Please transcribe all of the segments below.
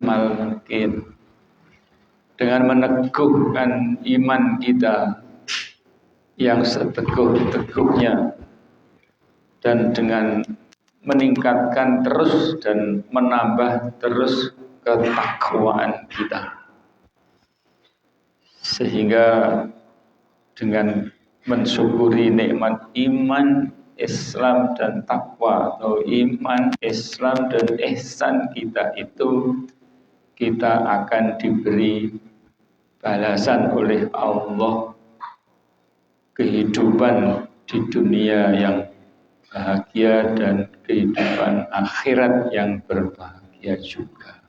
mungkin dengan meneguhkan iman kita yang seteguh-teguhnya dan dengan meningkatkan terus dan menambah terus ketakwaan kita, sehingga dengan mensyukuri nikmat iman, Islam dan takwa atau iman, Islam dan ihsan kita itu, kita akan diberi balasan oleh Allah kehidupan di dunia yang bahagia dan kehidupan akhirat yang berbahagia juga.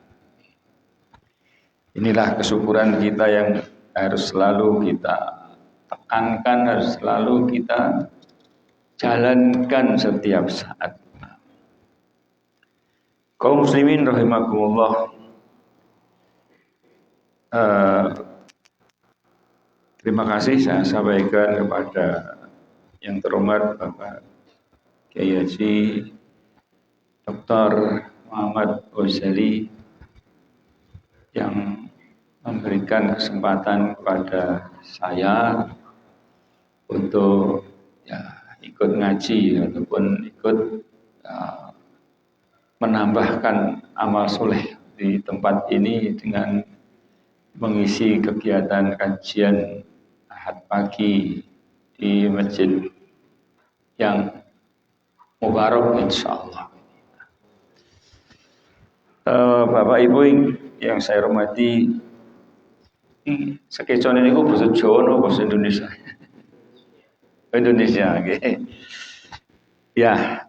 Inilah kesyukuran kita yang harus selalu kita tekankan, harus selalu kita jalankan setiap saat. Kaum muslimin rahimakumullah, terima kasih saya sampaikan kepada yang terhormat Bapak Kiai Haji Dr. Muhammad Ghazali yang memberikan kesempatan kepada saya untuk ikut ngaji ataupun ikut menambahkan amal soleh di tempat ini dengan mengisi kegiatan kajian Ahad pagi di masjid yang mubarak insyaallah. Bapak Ibu yang saya hormati, sekecon ini bahasa Jawa atau bahasa Indonesia? Indonesia, oke. Okay. Ya,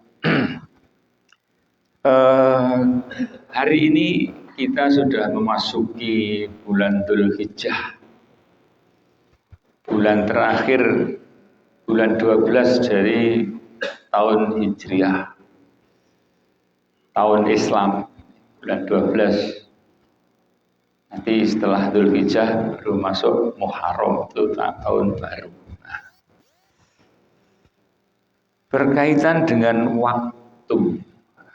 hari ini kita sudah memasuki bulan Dzulhijjah, bulan terakhir, bulan 12 dari tahun Hijriah, tahun Islam, bulan 12. Nanti setelah Dzulhijjah baru masuk Muharram, itu tahun baru. Nah, berkaitan dengan waktu,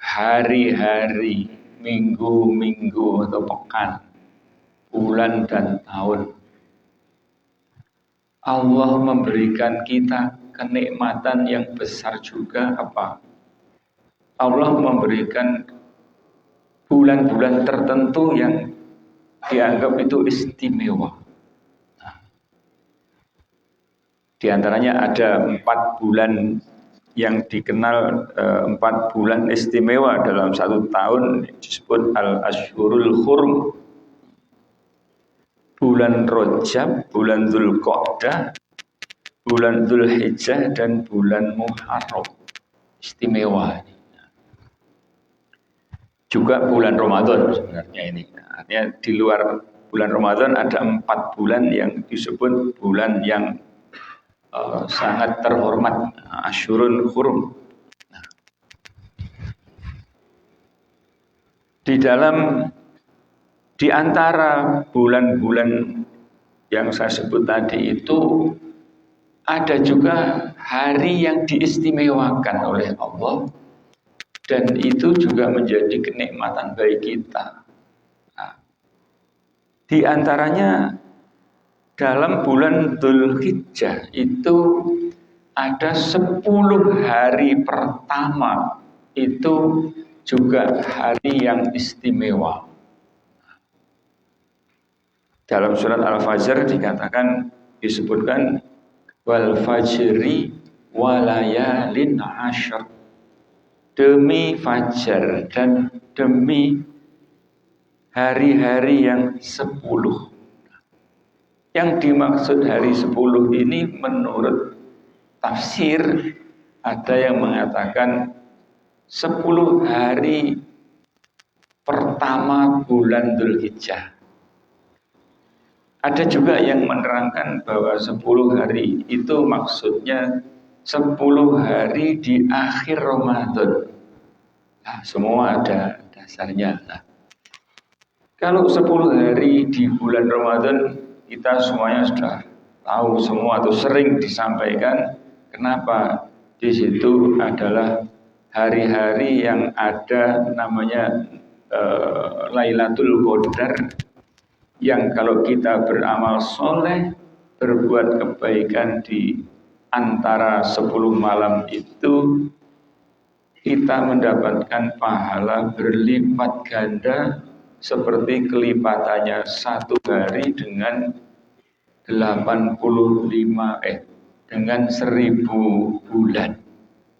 hari-hari, minggu-minggu atau pekan, bulan dan tahun, Allah memberikan kita kenikmatan yang besar juga apa? Allah memberikan bulan-bulan tertentu yang dianggap itu istimewa. Nah, di antaranya ada 4 bulan yang dikenal 4 bulan istimewa dalam 1 tahun, disebut Al-Ashhurul Hurum. Bulan Rajab, bulan Dzulqa'dah, bulan Dzulhijjah dan bulan Muharram. Istimewa. Juga bulan Ramadan sebenarnya ini. Artinya di luar bulan Ramadan ada 4 bulan yang disebut bulan yang sangat terhormat, Ashhurul Hurum. Nah, di antara bulan-bulan yang saya sebut tadi itu ada juga hari yang diistimewakan oleh Allah, dan itu juga menjadi kenikmatan bagi kita. Nah, di antaranya dalam bulan Dzulhijjah itu ada 10 hari pertama itu juga hari yang istimewa. Dalam surat Al-Fajr disebutkan wal fajri walayalin asyr, demi fajar dan demi hari-hari yang 10. Yang dimaksud hari 10 ini menurut tafsir ada yang mengatakan 10 hari pertama bulan Dzulhijjah. Ada juga yang menerangkan bahwa 10 hari itu maksudnya 10 hari di akhir Ramadan. Nah, semua ada dasarnya. Nah, kalau 10 hari di bulan Ramadan, kita semuanya sudah tahu semua atau sering disampaikan. Kenapa? Di situ adalah hari-hari yang ada namanya Lailatul Qadar yang kalau kita beramal soleh, berbuat kebaikan di antara 10 malam itu, kita mendapatkan pahala berlipat ganda seperti kelipatannya satu hari dengan dengan 1000 bulan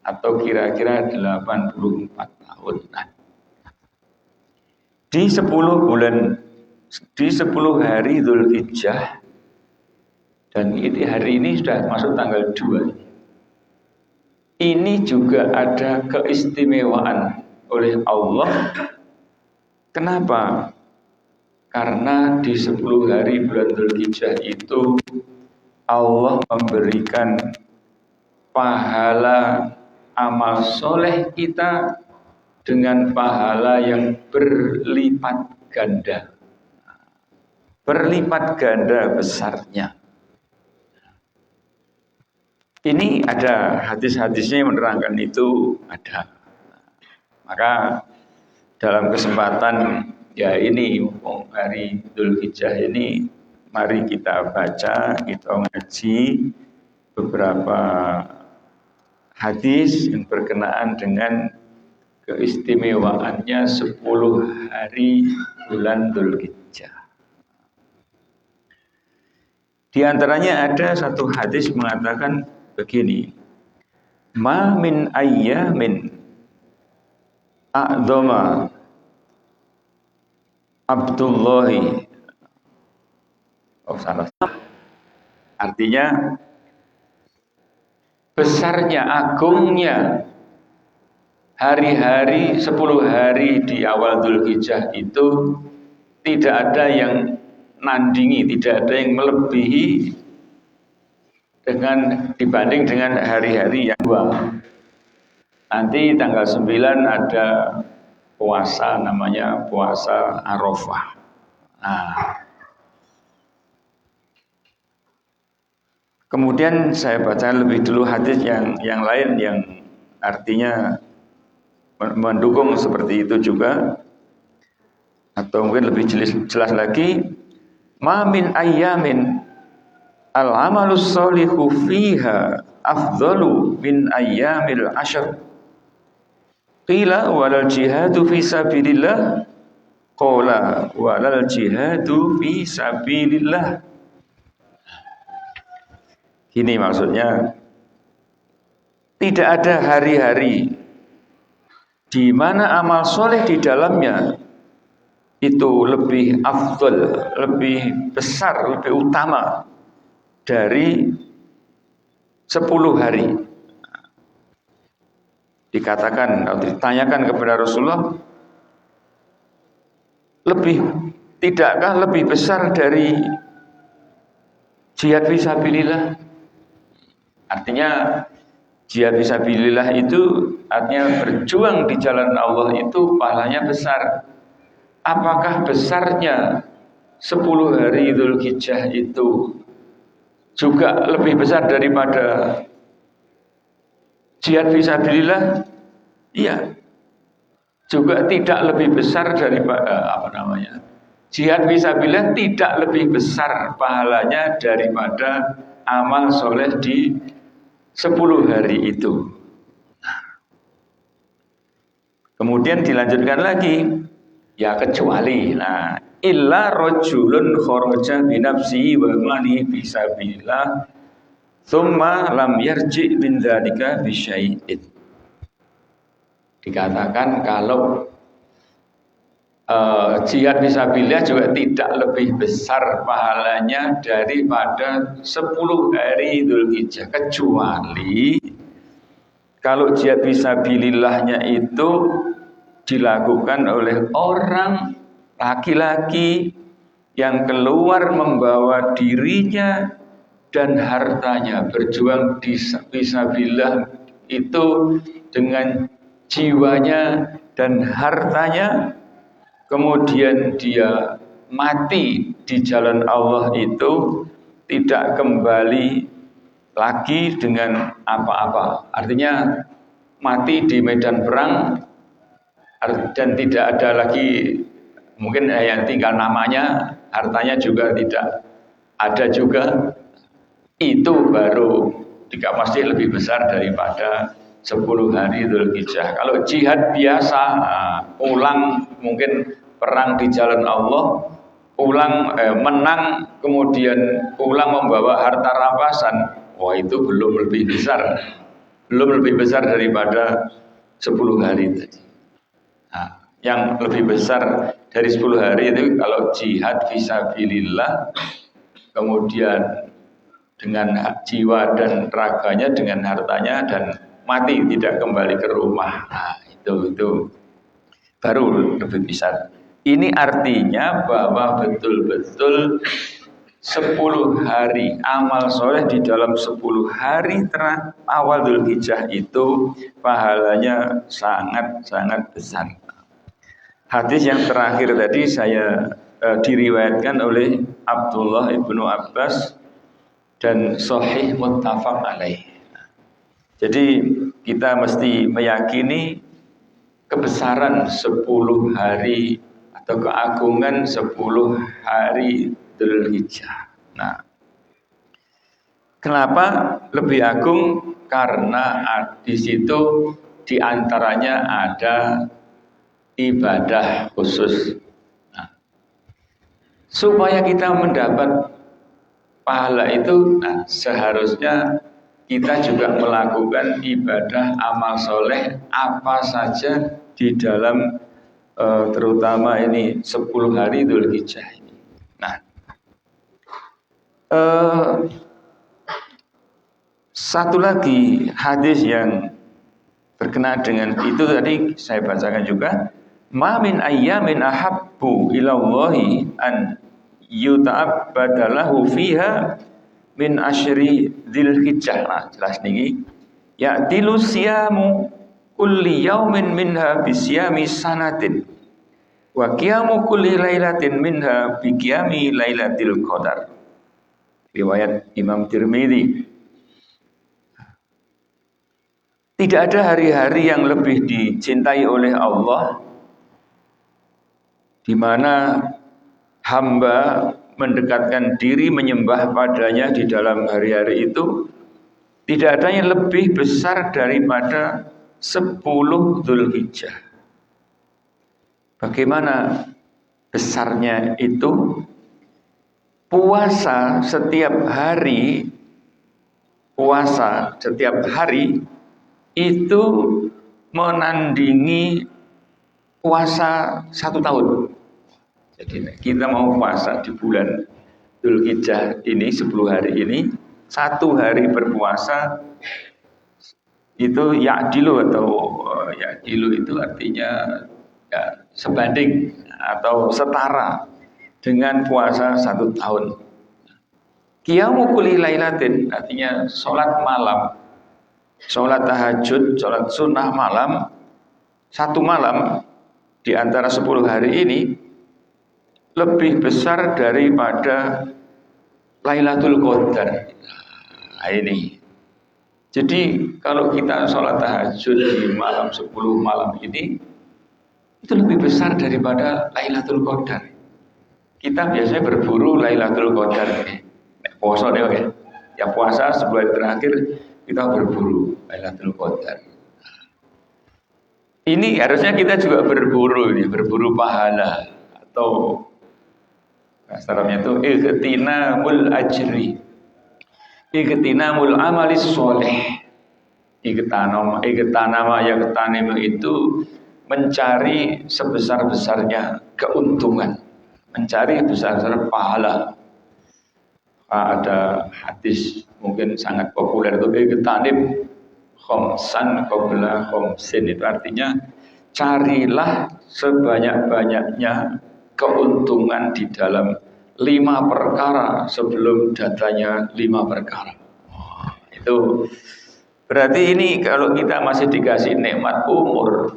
atau kira-kira 84 tahun. Nah, di 10 hari Dzulhijjah, dan hari ini sudah masuk tanggal 2. Ini juga ada keistimewaan oleh Allah. Kenapa? Karena di 10 hari bulan Dzulhijjah itu Allah memberikan pahala amal soleh kita dengan pahala yang berlipat ganda. Berlipat ganda besarnya. Ini ada hadis-hadisnya yang menerangkan itu ada. Maka dalam kesempatan ya ini hari Dzulhijjah ini, mari kita baca, kita ngaji beberapa hadis yang berkenaan dengan keistimewaannya 10 hari bulan Dzulhijjah. Di antaranya ada satu hadis mengatakan begini, ma min ayyamin a'dhama Abdullahi. Salah. Artinya besarnya, agungnya hari-hari 10 hari di awal Dzulhijjah itu tidak ada yang nandingi, tidak ada yang melebihi dibanding dengan hari-hari yang dua. Nanti tanggal 9 ada puasa, namanya puasa Arafah. Nah, kemudian saya baca lebih dulu hadis yang lain yang artinya mendukung seperti itu juga, atau mungkin lebih jelas lagi, ma min ayyamin al-amalus sholihu fiha afdalu min ayyamil ashr. Qila walal jihadu fi sabilillah, qala walal jihadu fi sabilillah. Ini maksudnya, tidak ada hari-hari di mana amal soleh di dalamnya itu lebih afdal, lebih besar, lebih utama dari 10 hari. Dikatakan atau ditanyakan kepada Rasulullah, tidakkah lebih besar dari jihad fisabilillah? Artinya jihad fisabilillah itu artinya berjuang di jalan Allah itu pahalanya besar. Apakah besarnya 10 hari Dzulhijjah itu juga lebih besar daripada jihad fisabilillah? Iya. Juga tidak lebih besar daripada jihad fisabilillah tidak lebih besar pahalanya daripada amal soleh di 10 hari itu. Kemudian dilanjutkan lagi, ya kecuali, illa rajulun kharaja bi nafsihi wa malihi fi sabilillah tsumma lam yarji min dzalika bi syai'in. Dikatakan kalau jihad fisabilillah juga tidak lebih besar pahalanya daripada 10 hari Dzulhijjah, kecuali kalau jihad fisabilillahnya itu dilakukan oleh orang laki-laki yang keluar membawa dirinya dan hartanya, berjuang di fisabilillah itu dengan jiwanya dan hartanya, kemudian dia mati di jalan Allah itu tidak kembali lagi dengan apa-apa. Artinya mati di medan perang dan tidak ada lagi mungkin yang tinggal namanya, hartanya juga tidak ada juga, itu baru pasti lebih besar daripada 10 hari Dzulhijjah. Kalau jihad biasa, pulang mungkin perang di jalan Allah, pulang menang, kemudian pulang membawa harta rampasan, wah itu belum lebih besar daripada 10 hari tadi. Nah, yang lebih besar dari 10 hari itu kalau jihad fisabilillah, kemudian dengan jiwa dan raganya, dengan hartanya, dan mati tidak kembali ke rumah. Nah, itu baru lebih besar. Ini artinya bahwa betul-betul 10 hari amal soleh di dalam 10 hari awal Dzulhijjah itu pahalanya sangat-sangat besar. Hadis yang terakhir tadi saya diriwayatkan oleh Abdullah ibnu Abbas dan sahih muttafaq alaih. Jadi kita mesti meyakini kebesaran 10 hari atau keagungan 10 hari Dzulhijjah. Nah, kenapa lebih agung? Karena di situ diantaranya ada ibadah khusus. Nah, supaya kita mendapat pahala itu, nah, seharusnya kita juga melakukan ibadah amal soleh apa saja di dalam terutama ini 10 hari Dzulhijjah ini. Nah, satu lagi hadis yang berkenaan dengan itu tadi saya bacakan juga, ma min ayyamin ahabbu ilallahi an yuta'abbadalahu fiha min asyri Dzulhijjah. Nah, jelas niki ya tilu siyamu kulli yaumin minha bisyami sanatin wa qiyamu kulli lailatin minha bi qiyami lailatul qadar. Riwayat Imam Tirmidzi. Tidak ada hari-hari yang lebih dicintai oleh Allah di mana hamba mendekatkan diri menyembah padanya di dalam hari-hari itu. Tidak ada yang lebih besar daripada 10 Dzulhijjah. Bagaimana besarnya itu? Puasa setiap hari itu menandingi puasa 1 tahun. Jadi kita mau puasa di bulan Dzulhijjah ini 10 hari ini, 1 hari berpuasa itu ya'dilu itu artinya ya, sebanding atau setara dengan puasa 1 tahun. Qiyamu kulli lailatin artinya sholat malam, sholat tahajud, sholat sunnah malam, 1 malam di antara 10 hari ini lebih besar daripada Lailatul Qadar. Nah, ini. Jadi kalau kita sholat tahajud di malam 10 malam ini itu lebih besar daripada Lailatul Qadar. Kita biasanya berburu Lailatul Qadar ini. Puasa deh, okay? Ya puasa 10 hari terakhir kita berburu Lailatul Qadar. Ini harusnya kita juga berburu pahala atau Arabnya itu ightinamul ajri, ightinamul amalis soleh. Ightanama yaghtanim itu mencari sebesar-besarnya keuntungan, mencari besar-besar pahala. Ada hadis mungkin sangat populer itu ightanim khomsan qabla khomsin, itu artinya carilah sebanyak-banyaknya keuntungan di dalam 5 perkara sebelum datanya 5 perkara. Itu berarti ini kalau kita masih dikasih nikmat umur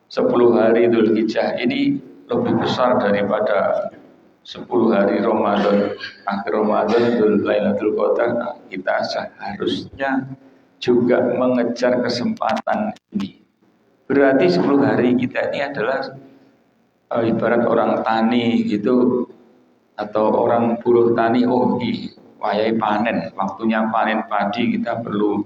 10 hari Dzulhijjah ini lebih besar daripada 10 hari Ramadan, akhir Ramadan, Lailatul Qadar. Nah, kita seharusnya juga mengejar kesempatan ini. Berarti 10 hari kita ini adalah ibarat orang tani gitu, atau orang buruh tani. Oh, wayai panen, waktunya panen padi, kita perlu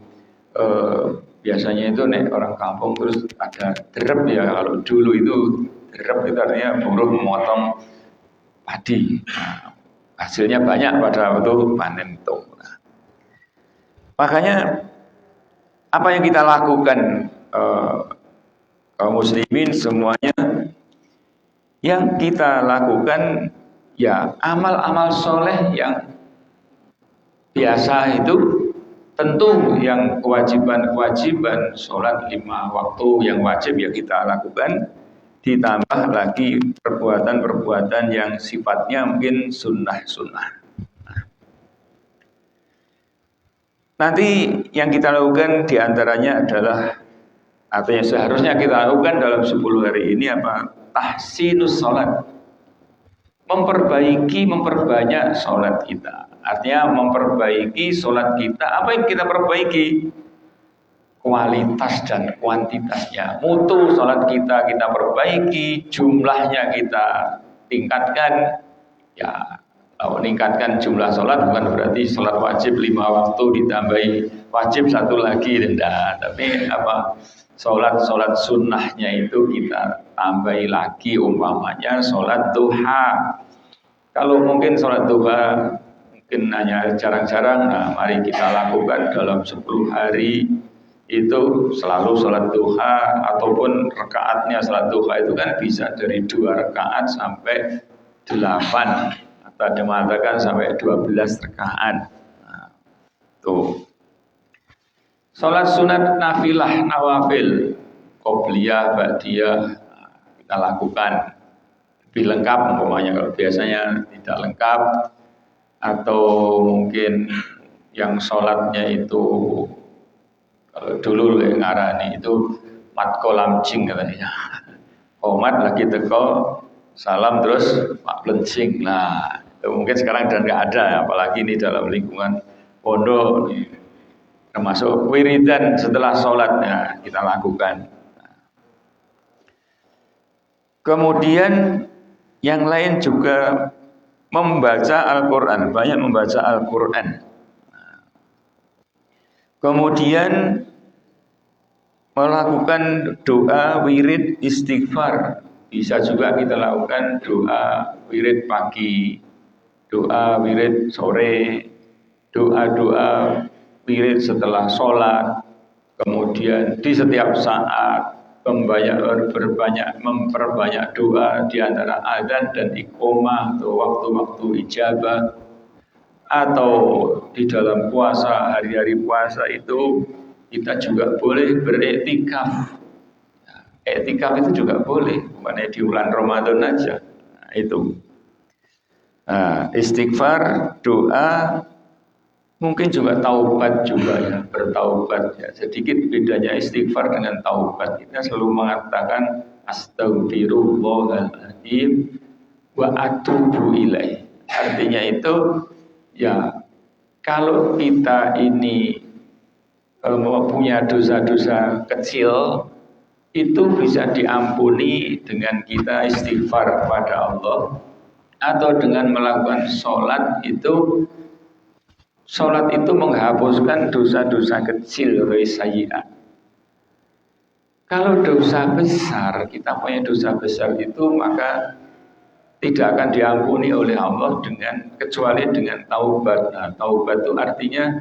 biasanya itu nek orang kampung terus ada derep ya. Kalau dulu itu derep itu artinya buruh memotong padi. Nah, hasilnya banyak pada waktu panen itu. Nah, makanya apa yang kita lakukan kaum muslimin semuanya, yang kita lakukan ya amal-amal soleh yang biasa itu, tentu yang kewajiban-kewajiban sholat 5 waktu yang wajib ya kita lakukan, ditambah lagi perbuatan-perbuatan yang sifatnya mungkin sunnah-sunnah. Nanti yang kita lakukan diantaranya adalah, atau yang seharusnya kita lakukan dalam 10 hari ini apa? Tahsinus sholat, memperbanyak sholat kita. Artinya memperbaiki sholat kita. Apa yang kita perbaiki? Kualitas dan kuantitasnya. Mutu sholat kita perbaiki, jumlahnya kita tingkatkan. Ya, meningkatkan jumlah sholat bukan berarti sholat wajib 5 waktu ditambahi wajib 1 lagi, tidak. Tapi apa? Sholat sunnahnya itu kita tambahi lagi, umpamanya sholat duha. Kalau mungkin sholat duha mungkin hanya jarang-jarang, nah mari kita lakukan dalam 10 hari itu selalu sholat duha, ataupun rakaatnya sholat duha itu kan bisa dari 2 rakaat sampai 8, atau ada mengatakan sampai 12 rakaat. Nah, tuh. Sholat sunat nafilah nawafil, qobliyah, ba'diyah, kita lakukan lebih lengkap umpamanya. Kalau biasanya tidak lengkap, atau mungkin yang sholatnya itu kalau dulu ngarani itu mat kolam jing katanya. Komat lagi teko salam terus mak plencing. Nah, itu mungkin sekarang dan nggak ada, apalagi ini dalam lingkungan pondok. Termasuk wiridan setelah sholatnya kita lakukan. Kemudian yang lain juga membaca Al-Quran, banyak membaca Al-Quran. Kemudian melakukan doa wirid istighfar. Bisa juga kita lakukan doa wirid pagi, doa wirid sore, doa-doa wirid setelah sholat, kemudian di setiap saat memperbanyak doa di antara adzan dan iqomah atau waktu-waktu ijabah, atau di dalam puasa, hari-hari puasa itu kita juga boleh beriktikaf. Iktikaf itu juga boleh, bukan di bulan Ramadan aja. Nah, itu. Nah, istighfar, doa, mungkin juga taubat juga ya, bertaubat ya. Sedikit bedanya istighfar dengan taubat. Kita selalu mengatakan astagfirullahaladzim wa atubu ilaih. Artinya itu ya, kalau kita ini punya dosa-dosa kecil, itu bisa diampuni dengan kita istighfar kepada Allah, atau dengan melakukan sholat itu. Sholat itu menghapuskan dosa-dosa kecil, sayyi'at. Kalau dosa besar, kita punya dosa besar itu, maka tidak akan diampuni oleh Allah kecuali dengan taubat. Nah, taubat itu artinya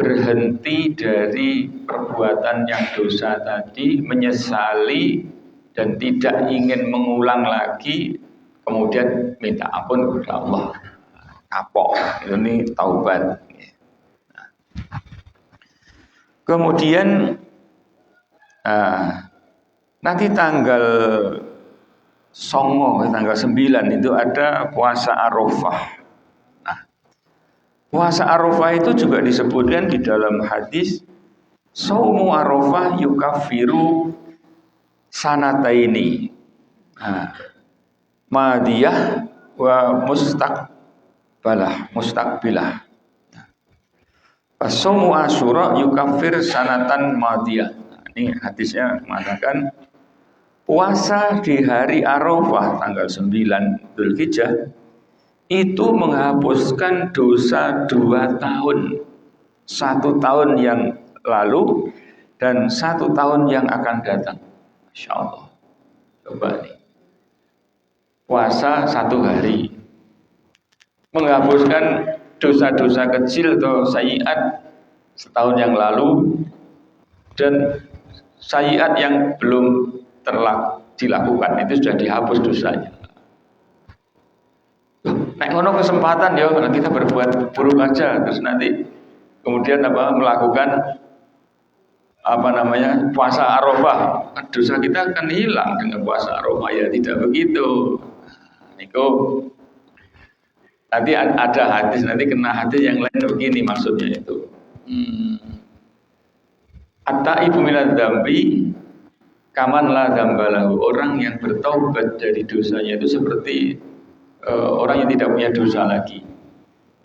berhenti dari perbuatan yang dosa tadi, menyesali dan tidak ingin mengulang lagi, kemudian minta ampun kepada Allah. Kapok, ini taubat. Kemudian nanti tanggal 9 itu ada puasa Arafah. Nah, puasa Arafah itu juga disebutkan di dalam hadis, Shaumu Arafah yukaffiru sanataini. Nah, madiyah wa mustaqbilah. As-shaumu Asyura yukaffir sanatan madiyah. Nah, ini hadisnya mengatakan puasa di hari Arafah tanggal 9 Dzulhijjah itu menghapuskan dosa 2 tahun. 1 tahun yang lalu dan 1 tahun yang akan datang. Masya Allah. Coba nih. Puasa 1 hari menghapuskan dosa-dosa kecil atau sayiat setahun yang lalu dan sayiat yang belum dilakukan itu sudah dihapus dosanya. Nek ngono kesempatan ya kalau kita berbuat buruk aja terus nanti kemudian melakukan puasa Arafah, dosa kita akan hilang dengan puasa Arafah. Ya tidak begitu. Niku nanti ada hadis, nanti kena hadis yang lain begini maksudnya itu. At-taibu minadz dzambi kaman la dzambalahu. Orang yang bertaubat dari dosanya itu seperti orang yang tidak punya dosa lagi.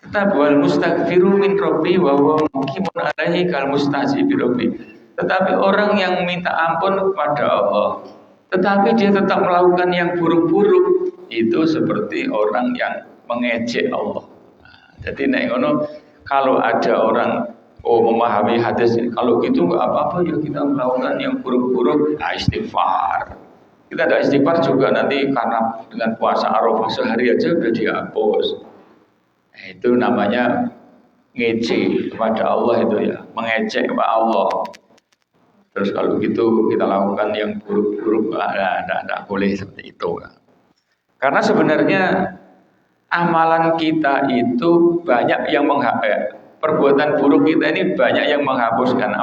Tetapi wal mustaghfiru min rabbi wa huwa muqimun alaihi kal mustaghfir rabbi. Tetapi orang yang minta ampun kepada Allah, tetapi dia tetap melakukan yang buruk-buruk, itu seperti orang yang mengejek Allah. Jadi nek ngono, kalau ada orang memahami hadis ini, kalau gitu nggak apa-apa ya kita melakukan yang buruk-buruk, istighfar. Kita ada istighfar juga nanti karena dengan puasa Arafah sehari aja udah dihapus. Itu namanya ngejek kepada Allah itu ya, mengejek kepada Allah. Terus kalau gitu kita lakukan yang buruk-buruk, tidak boleh seperti itu. Karena sebenarnya amalan kita itu banyak yang perbuatan buruk kita ini banyak yang menghapuskan.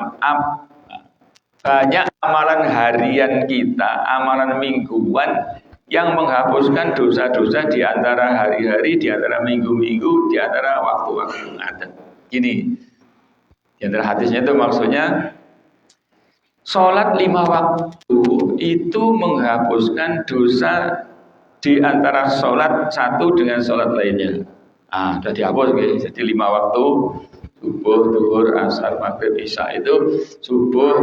Banyak amalan harian kita, amalan mingguan yang menghapuskan dosa-dosa di antara hari-hari, di antara minggu-minggu, di antara waktu-waktu yang ada. Gini, di antara hadisnya itu maksudnya sholat 5 waktu itu menghapuskan dosa di antara sholat satu dengan sholat lainnya. Sudah dihapus gitu. Jadi 5 waktu subuh, zuhur, asar, maghrib, isya itu subuh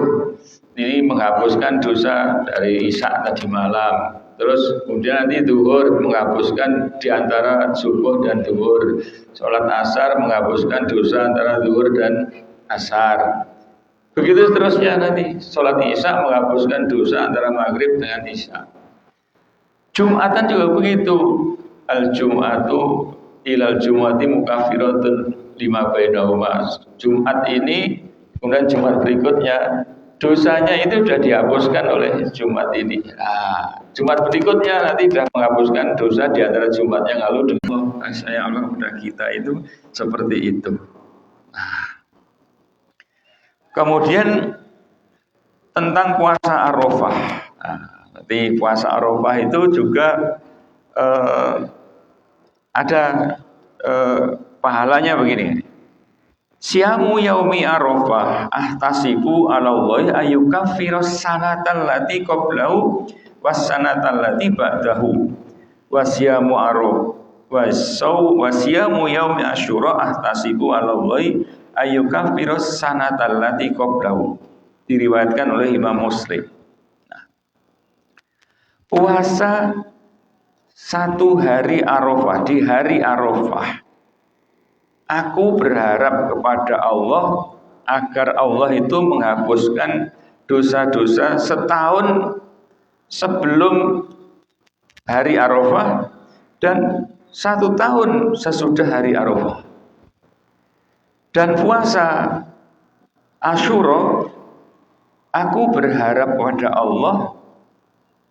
ini menghapuskan dosa dari isya tadi malam. Terus kemudian nanti zuhur menghapuskan di antara subuh dan zuhur. Sholat asar menghapuskan dosa antara zuhur dan asar. Begitu seterusnya nanti sholat isya menghapuskan dosa antara maghrib dengan isya. Jumatan juga begitu. Al-Jum'atu ilal Jum'ati mukaffiratun lima bainahuma. Jumat ini kemudian Jumat berikutnya dosanya itu sudah dihapuskan oleh Jumat ini. Jumat berikutnya nanti sudah menghapuskan dosa di antara Jumat yang lalu dengan kasih Allah kepada kita itu seperti itu. Kemudian tentang puasa Arafah. Nanti puasa Arafah itu juga ada pahalanya begini. Siyamu yaumi Arafah ahtasibu 'ala Allah ayyukaffiras sanatal lati qablahu was sanatal lati ba'dahu. Wasiyamu Arafah wasiyamu yaumi Asyura ahtasibu 'ala Allah ayyukaffiras sanatal lati qablahu. Diriwayatkan oleh Imam Muslim. Puasa 1 hari Arafah, di hari Arafah, aku berharap kepada Allah agar Allah itu menghapuskan dosa-dosa setahun sebelum hari Arafah dan 1 tahun sesudah hari Arafah. Dan puasa Asyura, aku berharap kepada Allah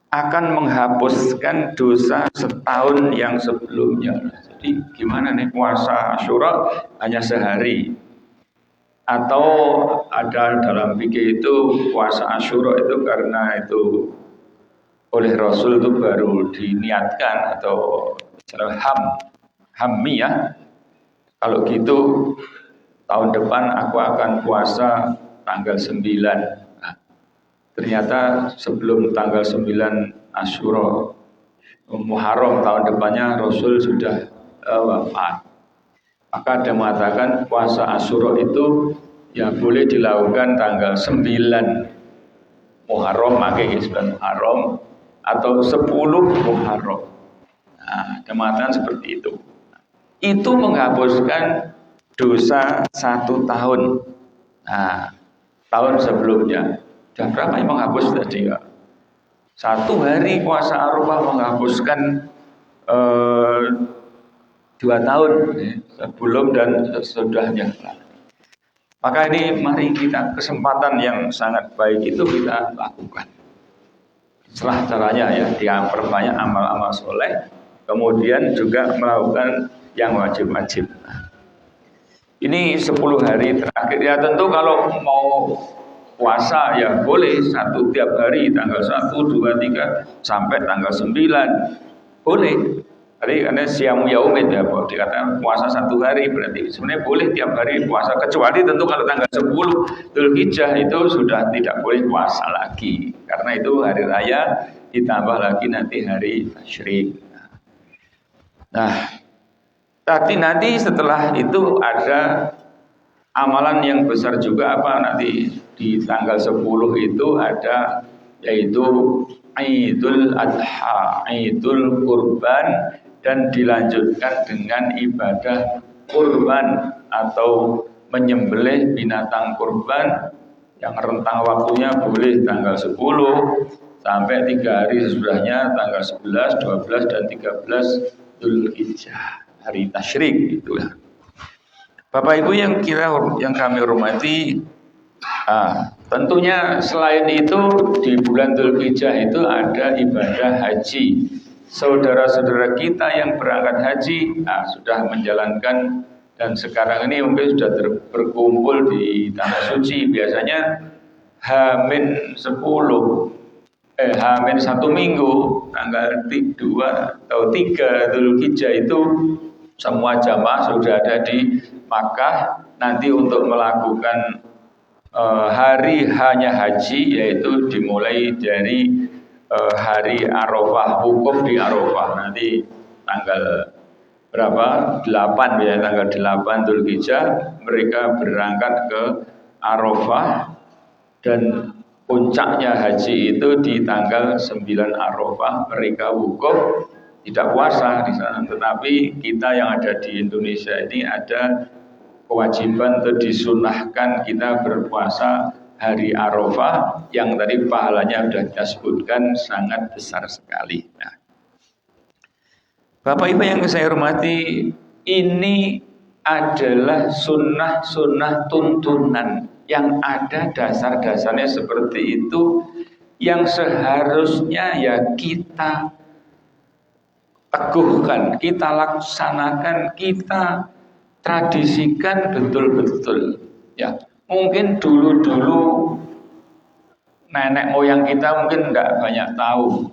akan menghapuskan dosa setahun yang sebelumnya. Jadi gimana nih puasa Asyura hanya sehari? Atau ada dalam fikih itu puasa Asyura itu karena itu oleh Rasul itu baru diniatkan atau secara hammiyah. Kalau gitu tahun depan aku akan puasa tanggal 9. Ternyata sebelum tanggal 9 Asyura Muharram tahun depannya Rasul sudah wafat. Maka ada mengatakan puasa Asyura itu ya boleh dilakukan tanggal 9 Muharram, makanya 9 Muharram atau 10 Muharram. Nah, ada mengatakan seperti itu. Itu menghapuskan dosa 1 tahun. Nah, tahun sebelumnya. Dan berapa yang menghapus tadi ya? 1 hari puasa Arafah menghapuskan 2 tahun sebelum dan sesudahnya. Maka ini mari kita kesempatan yang sangat baik itu kita lakukan. Setelah caranya ya, dia perbanyak amal-amal soleh, kemudian juga melakukan yang wajib-wajib. Ini 10 hari terakhir. Ya tentu kalau mau puasa ya boleh tiap hari tanggal 1, 2, 3 sampai tanggal 9 boleh. Karena siam yaumid ya, dikatakan puasa 1 hari berarti sebenarnya boleh tiap hari puasa, kecuali tentu kalau tanggal 10 Dzulhijjah itu sudah tidak boleh puasa lagi, karena itu hari raya ditambah lagi nanti hari tasyrik. Nah, nanti setelah itu ada amalan yang besar juga nanti di tanggal 10 itu ada, yaitu Idul Adha, Idul Kurban, dan dilanjutkan dengan ibadah kurban atau menyembelih binatang kurban yang rentang waktunya boleh tanggal 10 sampai 3 hari sesudahnya tanggal 11, 12, dan 13 Dzulhijjah, hari tasyrik itulah. Bapak Ibu yang kami hormati, tentunya selain itu di bulan Dzulhijjah itu ada ibadah haji. Saudara-saudara kita yang berangkat haji sudah menjalankan, dan sekarang ini mungkin sudah berkumpul di Tanah Suci. Biasanya H-10 H-1 minggu tanggal 2 atau 3 Dzulhijjah itu semua jamaah sudah ada di Makkah nanti untuk melakukan hari hanya haji, yaitu dimulai dari hari Arafah, wukuf di Arafah. Nanti tanggal berapa? 8 ya, tanggal 8 Dzulhijjah mereka berangkat ke Arafah, dan puncaknya haji itu di tanggal 9 Arafah mereka wukuf, tidak puasa di sana. Tetapi kita yang ada di Indonesia ini ada kewajiban atau disunahkan kita berpuasa hari Arafah yang tadi pahalanya sudah kita sebutkan sangat besar sekali. Nah, Bapak Ibu yang saya hormati, ini adalah sunnah-sunnah tuntunan yang ada dasar-dasarnya seperti itu, yang seharusnya ya kita teguhkan, kita laksanakan, kita tradisikan betul-betul. Ya, mungkin dulu-dulu nenek moyang kita mungkin tidak banyak tahu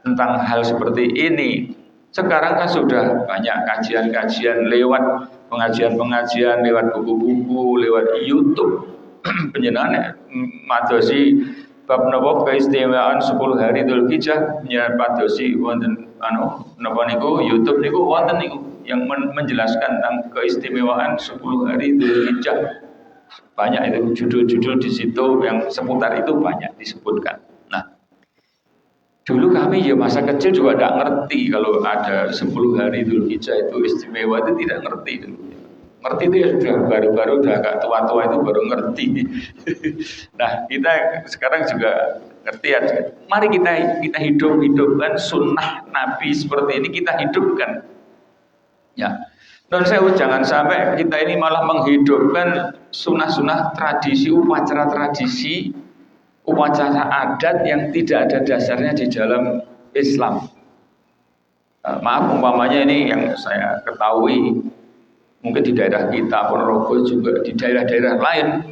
tentang hal seperti ini. Sekarang kan sudah banyak kajian-kajian lewat pengajian-pengajian, lewat buku-buku, lewat YouTube. Penjenengan madosi bab napa keistimewaan 10 hari Dzulhijjah nyen madosi wonten napa niku YouTube niku wonten niku yang menjelaskan tentang keistimewaan 10 hari Dzulhijjah. Banyak itu judul-judul di situ yang seputar itu banyak disebutkan. Nah, dulu kami ya masa kecil juga tidak ngerti kalau ada 10 hari Dzulhijjah itu istimewa, itu tidak ngerti dulu. Ngerti itu ya sudah baru-baru, udah agak tua-tua itu baru ngerti. Nah, kita sekarang juga ngerti ya. Mari kita hidupkan sunnah Nabi seperti ini, kita hidupkan. Ya. Dan jangan sampai kita ini malah menghidupkan sunnah-sunnah tradisi, upacara tradisi, upacara adat yang tidak ada dasarnya di dalam Islam. Maaf, umpamanya ini yang saya ketahui, mungkin di daerah kita, Ponorogo juga di daerah-daerah lain,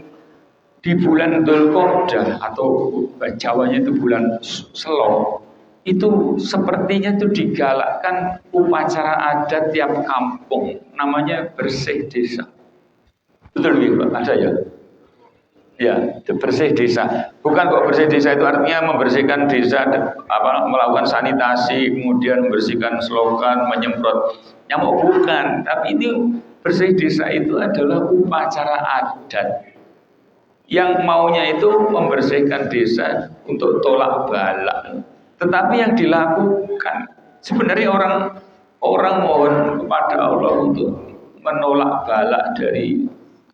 di bulan Dzulqa'dah atau Jawanya itu bulan Selo, itu sepertinya itu digalakkan upacara adat tiap kampung, namanya bersih desa. Betul Pak? Ada ya? Ya, bersih desa. Bukan kok bersih desa itu artinya membersihkan desa, melakukan sanitasi, kemudian membersihkan selokan, menyemprot nyamuk, bukan. Tapi ini bersih desa itu adalah upacara adat yang maunya itu membersihkan desa untuk tolak bala. Tetapi yang dilakukan sebenarnya orang mohon kepada Allah untuk menolak balak dari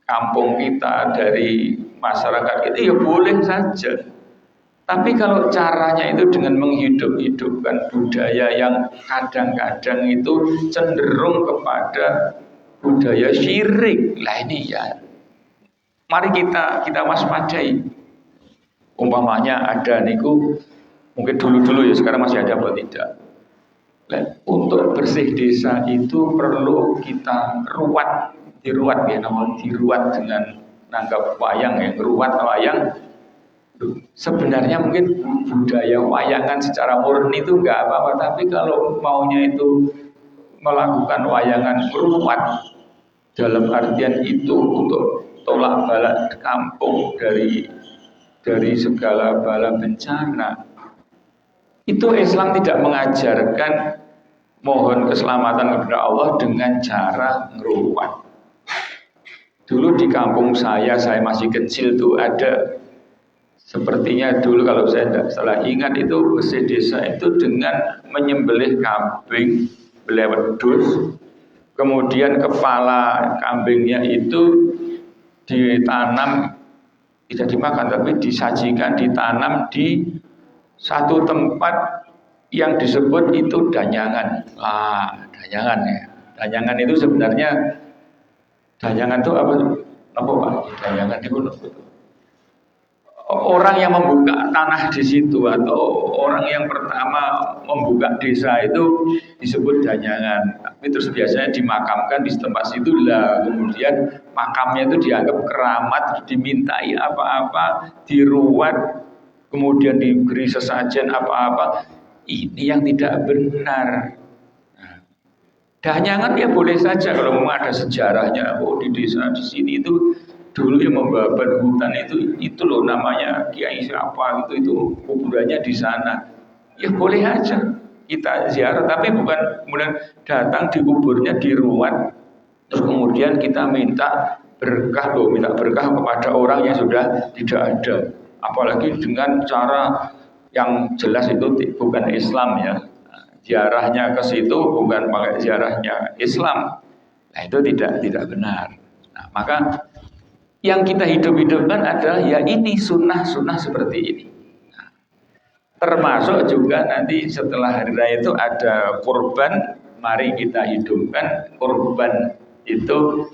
kampung kita, dari masyarakat kita, ya boleh saja. Tapi kalau caranya itu dengan menghidup-hidupkan budaya yang kadang-kadang itu cenderung kepada budaya syirik, lah ini ya, mari kita waspadai. Umpamanya ada niku, mungkin dulu ya, sekarang masih ada atau tidak. Untuk bersih desa itu perlu kita diruat ya, namun diruat dengan nanggap wayang ya, ruat wayang. Sebenarnya mungkin budaya wayangan secara murni itu enggak apa-apa, tapi kalau maunya itu melakukan wayangan ruat dalam artian itu untuk tolak bala kampung dari segala bala bencana, itu Islam tidak mengajarkan mohon keselamatan kepada Allah dengan cara ngeruat. Dulu di kampung saya masih kecil tuh ada, sepertinya dulu kalau saya tidak salah ingat itu bersih desa itu dengan menyembelih kambing, belewedus, kemudian kepala kambingnya itu ditanam, tidak dimakan tapi disajikan, ditanam di satu tempat yang disebut itu danyangan. Danyangan ya. Danyangan itu sebenarnya, danyangan itu apa Pak? Danyangan itu orang yang membuka tanah di situ atau orang yang pertama membuka desa itu disebut danyangan. Tapi terus biasanya dimakamkan di tempat situ lah. Kemudian makamnya itu dianggap keramat, dimintai apa-apa, diruat, kemudian diberi sesajen apa-apa. Ini yang tidak benar. Danyangan ya boleh saja kalau memang ada sejarahnya. Oh di desa di sini itu dulu yang membabat hutan itu loh namanya kiai siapa itu kuburannya di sana. Ya boleh aja kita ziarah, tapi bukan kemudian datang di kuburnya diruat terus kemudian kita minta berkah kepada orang yang sudah tidak ada. Apalagi dengan cara yang jelas itu bukan Islam ya. Ziarahnya ke situ bukan pakai ziarahnya Islam. Nah itu tidak benar. Nah, maka yang kita hidup-hidupkan adalah ya ini sunnah-sunnah seperti ini. Nah, termasuk juga nanti setelah hari raya itu ada kurban, mari kita hidupkan kurban itu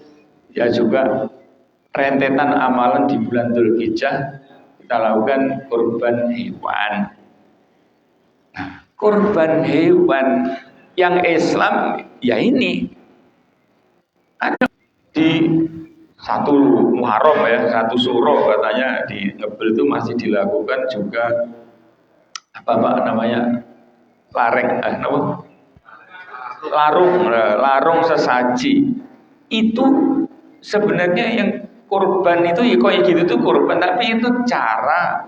ya juga rentetan amalan di bulan Dzulhijjah kita lakukan kurban hewan. Nah, kurban hewan yang Islam ya ini ada di satu Muharram ya, satu Suro katanya di Ngebel itu masih dilakukan juga apa namanya larung sesaji. Itu sebenarnya yang kurban itu ya kayak gitu tuh kurban, tapi itu cara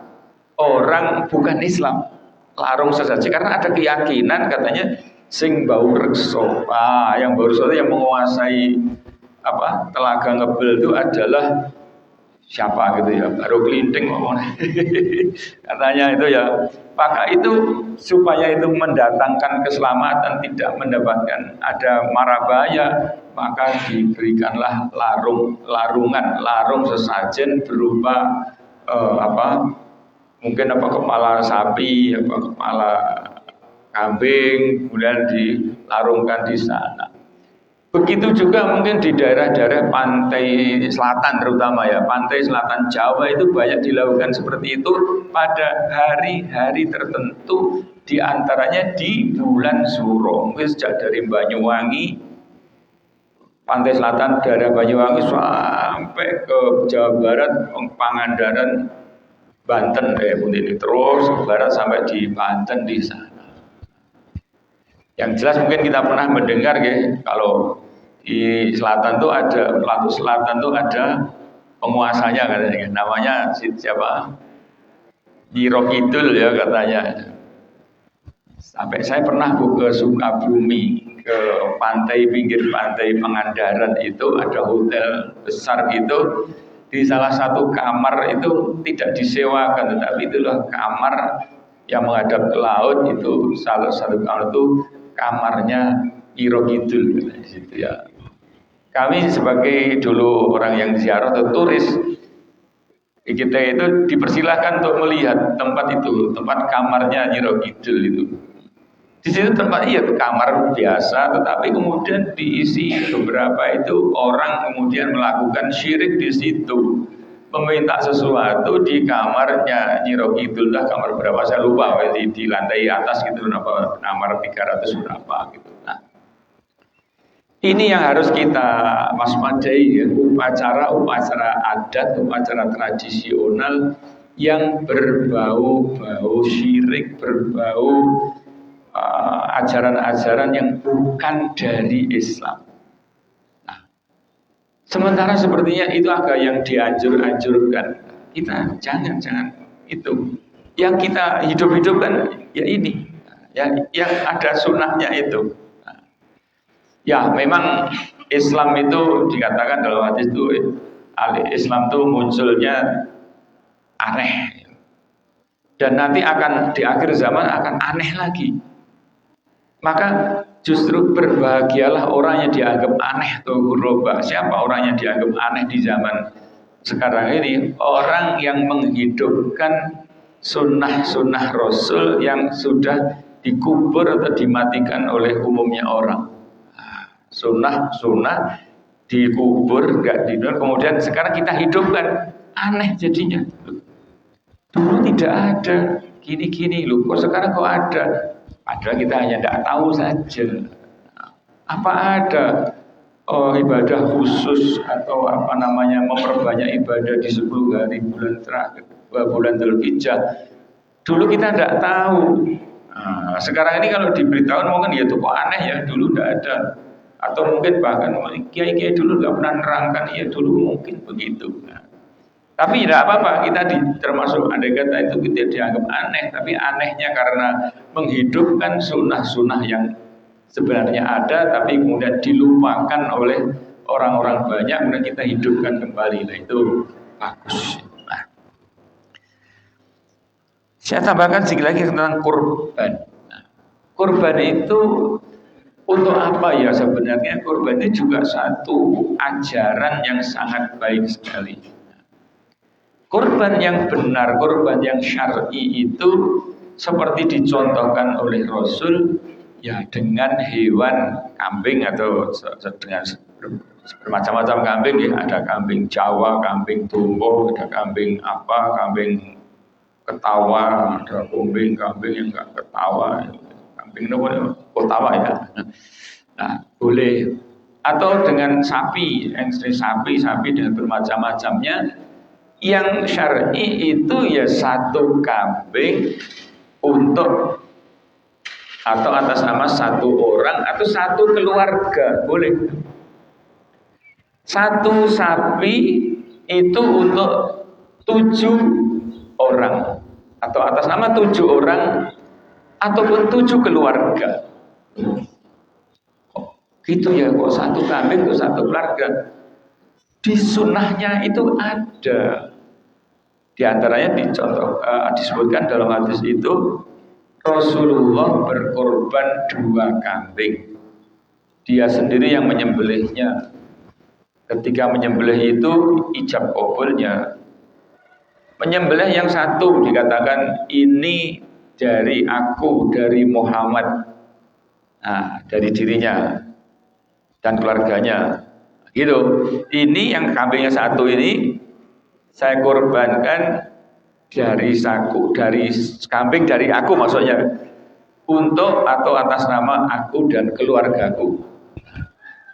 orang bukan Islam larung sesaji karena ada keyakinan katanya sing bau rekso. Yang bau rekso yang menguasai Telaga Ngebel itu adalah siapa gitu ya, baru kelinting ngomongnya. Katanya itu ya, maka itu supaya itu mendatangkan keselamatan, tidak mendapatkan ada mara bahaya, maka diberikanlah larung sesajen berupa mungkin kepala sapi, kepala kambing, kemudian dilarungkan di sana. Begitu juga mungkin di daerah-daerah pantai selatan terutama ya, pantai selatan Jawa itu banyak dilakukan seperti itu pada hari-hari tertentu, diantaranya di bulan Suro. Mungkin sejak dari Banyuwangi, pantai selatan daerah Banyuwangi sampai ke Jawa Barat, Pangandaran, Banten ini terus ke barat sampai di Banten di sana. Yang jelas mungkin kita pernah mendengar kalau di selatan tuh ada, Plato Selatan tuh ada penguasanya katanya, namanya siapa? Nyiro Kidul ya katanya. Sampai saya pernah ke Sukabumi, ke pinggir pantai Pangandaran itu ada hotel besar itu, di salah satu kamar itu tidak disewakan, tetapi itulah kamar yang menghadap ke laut itu salah satu kamar itu kamarnya Iro Kidul di situ ya. Kami sebagai dulu orang yang ziarah atau turis, kita itu dipersilahkan untuk melihat tempat itu, tempat kamarnya Iro Kidul itu. Di situ tempat kamar biasa, tetapi kemudian diisi beberapa itu orang kemudian melakukan syirik di situ, meminta sesuatu di kamarnya Nyiro Kidul, kamar berapa saya lupa, di lantai atas gitu, kamar 300 berapa gitu. Nah, ini yang harus kita waspadai ya, upacara adat, upacara tradisional yang berbau-bau syirik, berbau ajaran-ajaran yang bukan dari Islam. Nah, sementara sepertinya itu agak yang dianjurkan. Kita jangan itu. Yang kita hidup-hidupkan ya ini, yang ada sunnahnya itu. Nah, ya memang Islam itu dikatakan dalam hadis itu, Islam itu munculnya aneh. Dan nanti akan di akhir zaman akan aneh lagi. Maka justru berbahagialah orang yang dianggap aneh atau ghuraba. Siapa orang yang dianggap aneh di zaman sekarang ini? Orang yang menghidupkan sunnah-sunnah Rasul yang sudah dikubur atau dimatikan oleh umumnya orang. Sunnah dikubur, gak tidur, kemudian sekarang kita hidupkan, aneh jadinya. Dulu tidak ada gini-gini loh, kok sekarang kok ada? Padahal kita hanya tidak tahu saja. Apa ada ibadah khusus atau memperbanyak ibadah di 10 hari bulan terakhir, bulan Dzulhijjah. Dulu kita tidak tahu. Nah, sekarang ini kalau diberitahu mungkin ya itu kok aneh ya, dulu tidak ada. Atau mungkin bahkan kiai-kiai dulu tidak pernah nerangkan, ya dulu mungkin begitu. Nah, tapi tidak apa-apa, kita termasuk andai kata itu kita dianggap aneh, tapi anehnya karena menghidupkan sunnah-sunnah yang sebenarnya ada, tapi kemudian dilupakan oleh orang-orang banyak, kemudian kita hidupkan kembali. Nah itu bagus. Nah, saya tambahkan sedikit lagi tentang kurban. Nah, kurban itu untuk apa ya sebenarnya? Kurban itu juga satu ajaran yang sangat baik sekali. Kurban yang benar, kurban yang syar'i itu seperti dicontohkan oleh Rasul ya dengan hewan kambing atau dengan bermacam-macam kambing ya, ada kambing Jawa, kambing Tumbo, ada kambing kambing ketawa, ada kambing yang enggak ketawa, kambing ketawa ya. Nah, boleh atau dengan sapi, sapi dengan bermacam-macamnya. Yang syar'i itu ya satu kambing untuk atau atas nama satu orang atau satu keluarga, boleh. Satu sapi itu untuk 7 orang atau atas nama 7 orang ataupun 7 keluarga. Gitu ya, kok satu kambing untuk satu keluarga. Di sunnahnya itu ada. Di antaranya disebutkan dalam hadis itu Rasulullah berkorban 2 kambing. Dia sendiri yang menyembelihnya. Ketika menyembelih itu ijab qabulnya. Menyembelih yang satu dikatakan ini dari aku, dari Muhammad. Nah, dari dirinya dan keluarganya. Gitu. Ini yang kambingnya satu ini saya korbankan dari kambing dari aku maksudnya untuk atau atas nama aku dan keluargaku.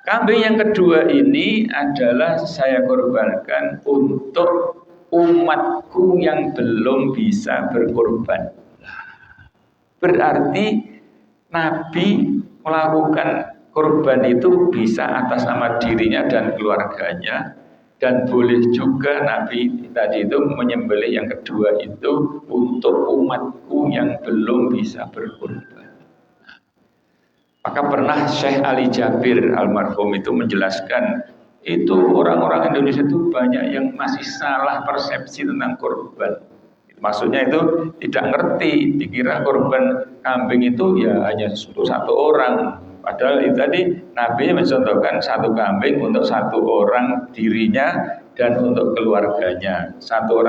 Kambing yang kedua ini adalah saya korbankan untuk umatku yang belum bisa berkorban. Berarti Nabi melakukan korban itu bisa atas nama dirinya dan keluarganya. Dan boleh juga Nabi tadi itu menyembelih yang kedua itu untuk umatku yang belum bisa berkorban. Maka pernah Syekh Ali Jabir almarhum itu menjelaskan, itu orang-orang Indonesia itu banyak yang masih salah persepsi tentang korban. Maksudnya itu tidak ngerti, dikira korban kambing itu ya hanya untuk satu orang. Padahal itu tadi Nabi mencontohkan satu kambing untuk satu orang dirinya dan untuk keluarganya. Satu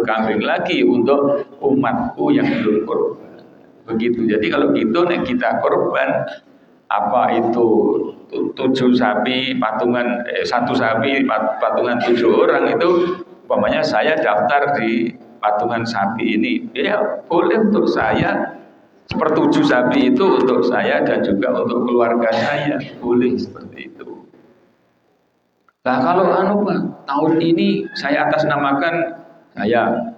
kambing lagi untuk umatku yang belum korban. Begitu. Jadi kalau gitu nih kita korban apa itu 7 sapi patungan satu sapi patungan 7 orang itu umpamanya saya daftar di patungan sapi ini ya boleh untuk saya 1/7 sapi itu untuk saya dan juga untuk keluarga saya boleh seperti itu. Nah kalau tahun ini saya atas namakan saya,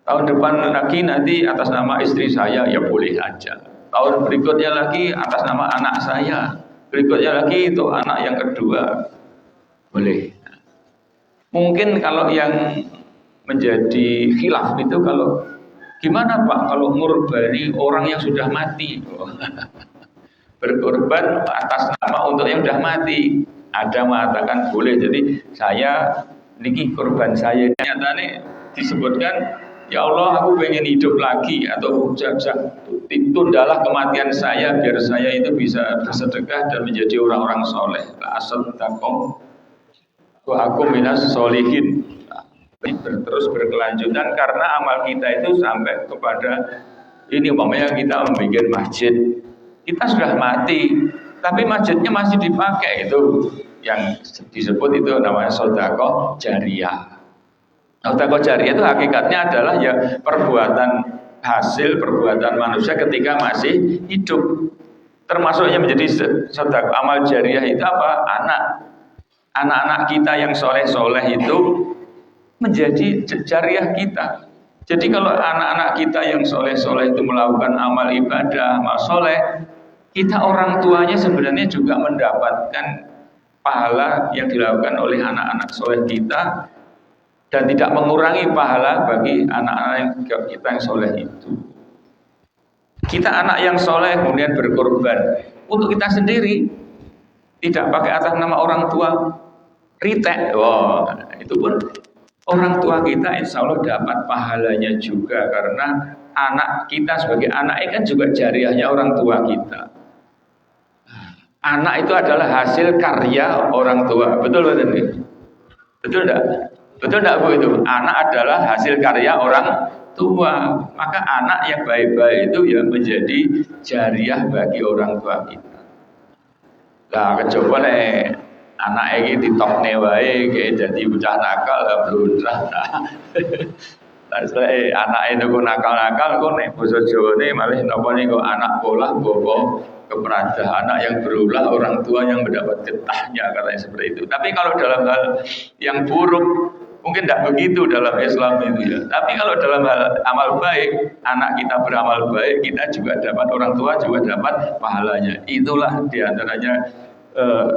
tahun depan lagi nanti atas nama istri saya ya boleh aja. Tahun berikutnya lagi atas nama anak saya, berikutnya lagi itu anak yang kedua boleh. Mungkin kalau yang menjadi khilaf itu kalau gimana Pak kalau ngurbani orang yang sudah mati? Berkorban atas nama untuk yang sudah mati. Ada mengatakan boleh. Jadi saya niki korban saya nyatanya disebutkan ya Allah aku pengen hidup lagi atau tundalah kematian saya biar saya itu bisa bersedekah dan menjadi orang-orang soleh. Asal takom aku minas solihin. Terus berkelanjutan karena amal kita itu sampai kepada ini umpamanya kita membuat masjid, kita sudah mati tapi masjidnya masih dipakai, itu yang disebut itu namanya sedekah jariyah. Sedekah jariyah itu hakikatnya adalah ya hasil perbuatan manusia ketika masih hidup, termasuknya menjadi sedekah amal jariyah itu apa? Anak-anak kita yang soleh-soleh itu menjadi jariah kita. Jadi kalau anak-anak kita yang soleh-soleh itu melakukan amal ibadah, amal soleh, kita orang tuanya sebenarnya juga mendapatkan pahala yang dilakukan oleh anak-anak soleh kita dan tidak mengurangi pahala bagi anak-anak kita yang soleh itu. Kita anak yang soleh kemudian berkorban untuk kita sendiri, tidak pakai atas nama orang tua, ritek, itu pun orang tua kita insya Allah dapat pahalanya juga karena anak kita sebagai anak kan juga jariahnya orang tua kita. Anak itu adalah hasil karya orang tua, betul betul, betul enggak? Betul enggak Bu itu? Anak adalah hasil karya orang tua, maka anak yang baik-baik itu ya menjadi jariah bagi orang tua kita. Lah kecoba anak ini ditokne wae kayak jadi bocah nakal blundrah. Lah anak itu kok nakal-nakal kok nek basa Jawane malah napa niku anak polah bobo keperadah, anak yang berulah orang tua yang mendapat getahnya katanya seperti itu. Tapi kalau dalam hal yang buruk mungkin tidak begitu dalam Islam itu ya. Tapi kalau dalam hal amal baik, anak kita beramal baik, kita juga dapat, orang tua juga dapat pahalanya. Itulah diantaranya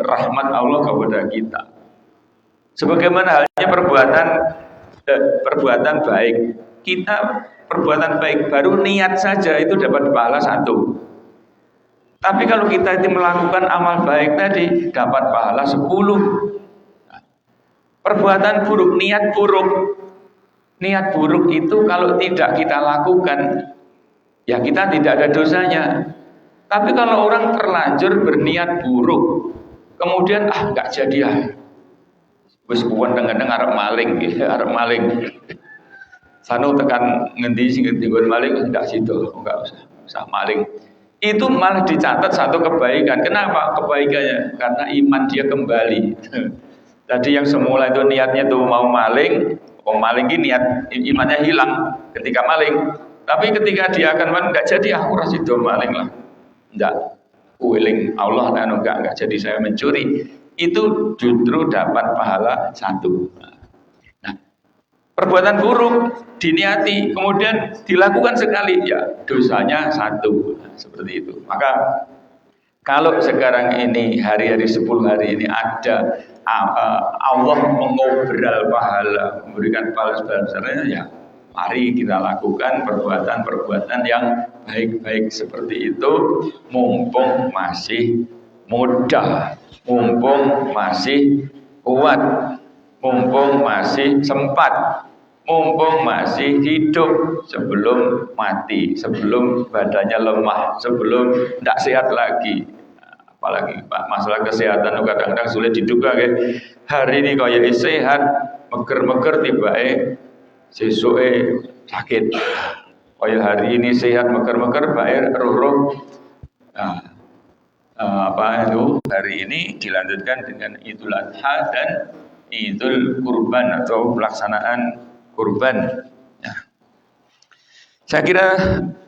rahmat Allah kepada kita. Sebagaimana halnya perbuatan baik, kita perbuatan baik baru niat saja itu dapat pahala 1. Tapi kalau kita itu melakukan amal baik tadi dapat pahala 10. Perbuatan buruk, niat buruk itu kalau tidak kita lakukan ya kita tidak ada dosanya. Tapi kalau orang terlanjur berniat buruk, kemudian nggak jadi ya, wis kuwendeng-endeng arep maling, sanu tekan ngendi sing dikon maling ndak sido, nggak usah maling. Itu malah dicatat satu kebaikan. Kenapa kebaikannya? Karena iman dia kembali. Tadi yang semula itu niatnya tuh mau maling, ini niat imannya hilang ketika maling. Tapi ketika dia akan maling nggak jadi, aku rasido maling lah. Enggak, wiling Allah enggak jadi saya mencuri. Itu justru dapat pahala 1. Nah, perbuatan buruk diniati kemudian dilakukan sekali ya dosanya 1. Seperti itu. Maka kalau sekarang ini hari-hari 10 hari ini ada Allah mengobrol pahala, memberikan pahala sebesar-besarnya ya mari kita lakukan perbuatan-perbuatan yang baik-baik seperti itu mumpung masih muda, mumpung masih kuat, mumpung masih sempat. mumpung masih hidup sebelum mati, sebelum badannya lemah, sebelum tidak sehat lagi. Apalagi Pak, masalah kesehatan kadang-kadang sulit diduga ya. Hari ini kaya sehat, meger-meger tiba sesuke sakit. Kaya hari ini sehat meger-meger bae roh-roh. Nah, apa itu hari ini dilanjutkan dengan Idul Adha dan Idul Kurban atau pelaksanaan kurban. Nah, saya kira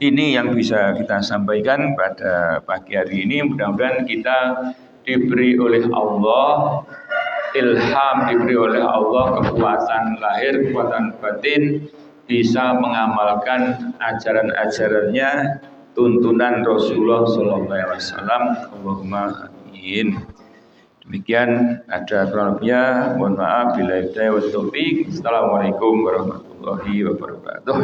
ini yang bisa kita sampaikan pada pagi hari ini. Mudah-mudahan kita diberi oleh Allah ilham, diberi oleh Allah kekuatan lahir, kekuatan batin, bisa mengamalkan ajaran-ajarannya, tuntunan Rasulullah Sallallahu Alaihi Wasallam. Allahumma amin. Demikian, ada kurang lebihnya, mohon maaf bila hidayah wa taufik. Assalamualaikum warahmatullahi wabarakatuh.